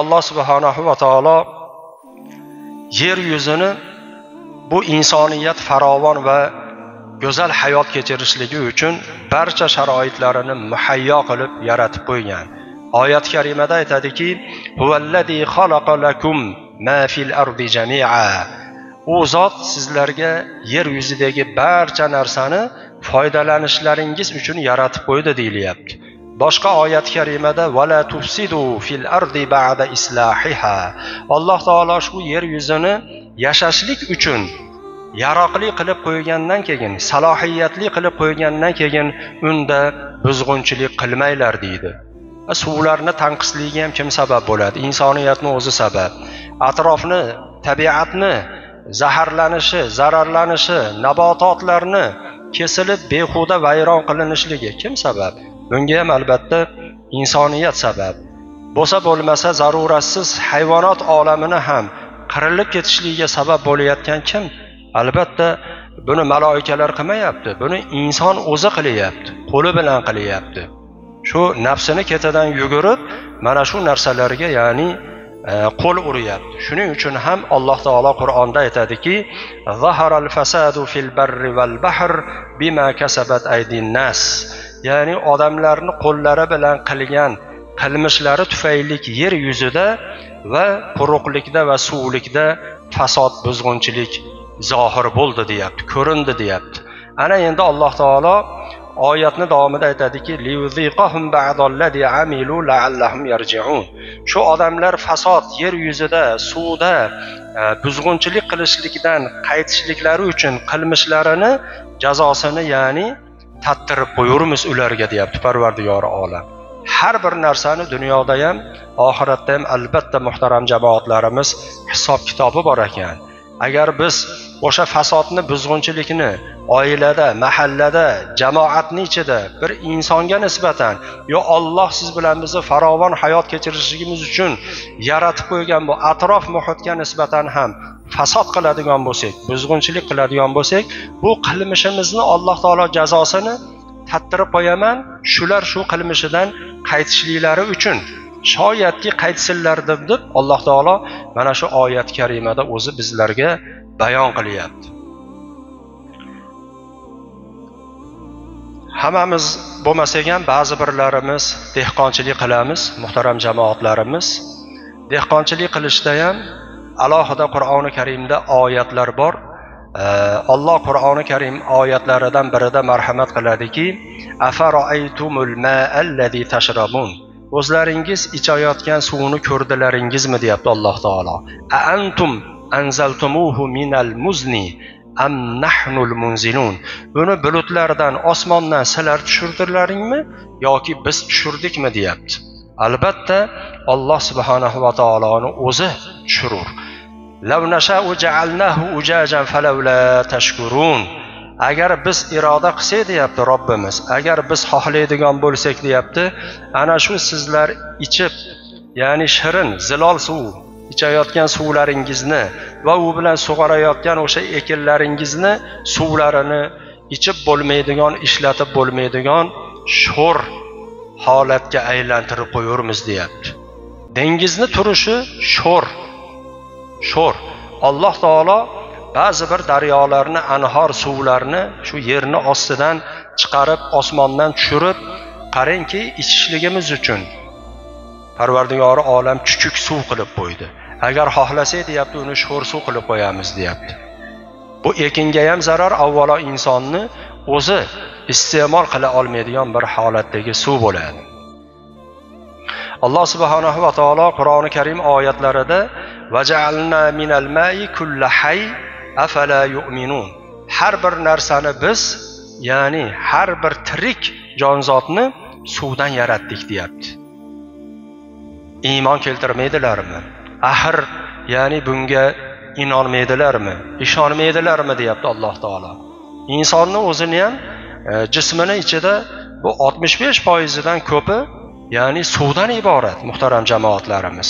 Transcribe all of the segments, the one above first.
Allah subhanahu va taolo yer yuzini bu insoniyat farovon va go'zal hayot kechirishligi uchun barcha sharoitlarini muhayyo qilib yaratib qo'ygan. Oyat karimada aytadiki: "Huvallazi xalaqa lakum ma fil ardi jami'a." U zot sizlarga yer yuzidagi barcha narsani foydalanishlaringiz uchun yaratib qo'ydi deyilyapti. Boshqa oyat karimada "Vala tufsidu fil ardi ba'da islahiha." Alloh taolo shu yer yuzini yashashlik uchun yaroqli qilib qo'ygandan keyin, salohiyatli qilib qo'ygandan keyin unda buzg'unchilik qilmanglar deydi. Suvlarni tanqisligiga ham kim sabab bo'ladi? Insoniyatning o'zi sabab. Atrofni, tabiatni zaharlanishi, zararlanishi, nabototlarni kesilib behuda vayron qilinishligi kim sabab? Bunga ham albatta insoniyat sabab. Bo'lsa bo'lmasa zaruratsiz hayvonot olamini ham qirilib ketishligiga sabab bo'layotgan kim? Albatta buni maloikalar qilmayapti. Buni inson o'zi qilyapti, qo'li bilan qilyapti. Shu nafsini ketidan yugurib mana shu narsalarga, ya'ni qo'l uryapti. Shuning uchun ham Alloh taolo Qur'onda aytadiki: "Zaharal fasadu fil barri val bahr bima kasabat aydin nas." Ya'ni odamlarni qo'llari bilan qilgan qilmishlari tufayli yer yuzida va quruqlikda va suvlikda fasod, buzg'unchilik zohir bo'ldi deyapti, ko'rindi deyapti. Ana endi Alloh taolo oyatni davomida aytadiki: "Liyuziqahum ba'dallazi amilu la'allahum yarji'un." Shu odamlar fasod, yer yuzida, suvda buzg'unchilik qilishlikdan qaytishliklari uchun qilmishlarini jazosini, ya'ni tattirib qo'yurmiz ularga deyapti Parvardigori olam. Har bir narsani dunyoda ham, oxiratda ham albatta muhtaram jamoatlarimiz hisob kitobi bor ekan. Agar biz o'sha fasodni, buzg'unchilikni oilada, mahallada, jamoatning ichida bir insonga nisbatan, yo Alloh siz bilan bizni farovon hayot kechirishimiz uchun yaratib qo'ygan bu atrof muhitga nisbatan ham fasod qiladigan bo'lsak, buzg'unchilik qiladigan bo'lsak, bu qilmishimizni Alloh taolo jazosini tattirib qo'yaman, shular shu qilmishidan qaytishliklari uchun shoyatki qaytsinlar deb Alloh taolo mana shu oyat karimada o'zi bizlarga bayon qilyapti. Hammamiz bo'lmasak ham ba'zi birlarimiz dehqonchilik qilamiz, muhtaram jamoatlarimiz. Dehqonchilik qilishda ham alohida Qur'oni Karimda oyatlar bor. Alloh Qur'oni Karim oyatlaridan birida marhamat qiladiki: "Afara'aytumul ma'allazi tashrabun." O'zlaringiz ichayotgan suvni ko'rdilaringizmi deyapti Alloh taolo. "A antum anzaltumuhu minal muzni am nahnul munzilun." Buni bulutlardan, osmondan sizlar tushirdilaringmi yoki biz tushirdikmi deyapti. Albatta Alloh subhanahu va taoloning o'zi tushirur. "Law nasha'u ja'alnahu ujajan falawla tashkurun." Agar biz iroda qilsak deyapti Robbimiz, agar biz xohlaydigan bo'lsak deyapti, ana shu sizlar ichib, ya'ni shirin, zilol suv ichayotgan suvlaringizni va u bilan sug'orayotgan o'sha ekinlaringizni suvlarini ichib bo'lmaydigan, ishlatib bo'lmaydigan sho'r holatga aylantirib qo'yurmiz deyapti. Dengizni turishi sho'r. Alloh taolo ba'zi bir daryolarni, anhor suvlarni shu yerni ostidan chiqarib, osmondan tushirib, qarangki, ichishligimiz uchun Parvardigori olam chuchuk suv qilib qo'ydi. Agar xohlasak deyapti, uni sho'r suv qilib qo'yamiz deyapti. Bu ekinga ham zarar, avvalo insonni o'zi iste'mol qila olmaydigan bir holatdagi suv bo'ladi. Alloh subhanahu va taolo Qur'oni Karim oyatlarida "Vaja'alna minal ma'i kulli hayy afala yu'minun." Har bir narsani biz, ya'ni har bir tirik jonzotni suvdan yaratdik deyapti. Iymon keltirmaydilarmi? Axir, ya'ni bunga inonmaydilarmi? Ishonmaydilarmi deyapti Alloh taolo. Insonning o'zini ham jismini ichida bu 65% ko'pi ya'ni suvdan iborat, muhtaram jamoatlarimiz.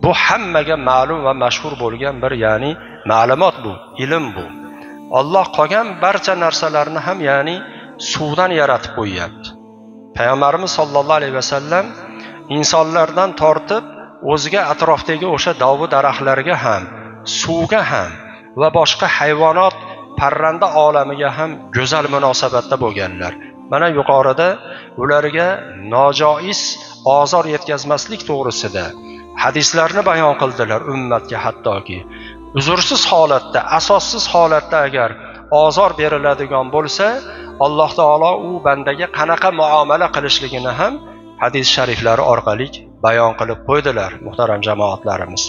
Bu hammaga ma'lum va mashhur bo'lgan bir, ya'ni ma'lumot bu, ilm bu. Alloh qolgan barcha narsalarni ham ya'ni suvdan yaratib qo'yyapti. Payg'ambarimiz sollallohu alayhi vasallam insonlardan tortib o'ziga atrofdagi o'sha dovu daraxtlarga ham, suvga ham va boshqa hayvonot, parranda olamiga ham go'zal munosabatda bo'lganlar. Mana yuqorida ularga nojoiz ozor yetkazmaslik to'g'risida hadislarni bayon qildilar ummatga. Hattoki uzursiz holatda, asossiz holatda agar ozor beriladigan bo'lsa, Alloh taolo u bandaga qanaqa muomala qilishligini ham hadis shariflari orqali bayon qilib qo'ydilar, muhtaram jamoatlarimiz.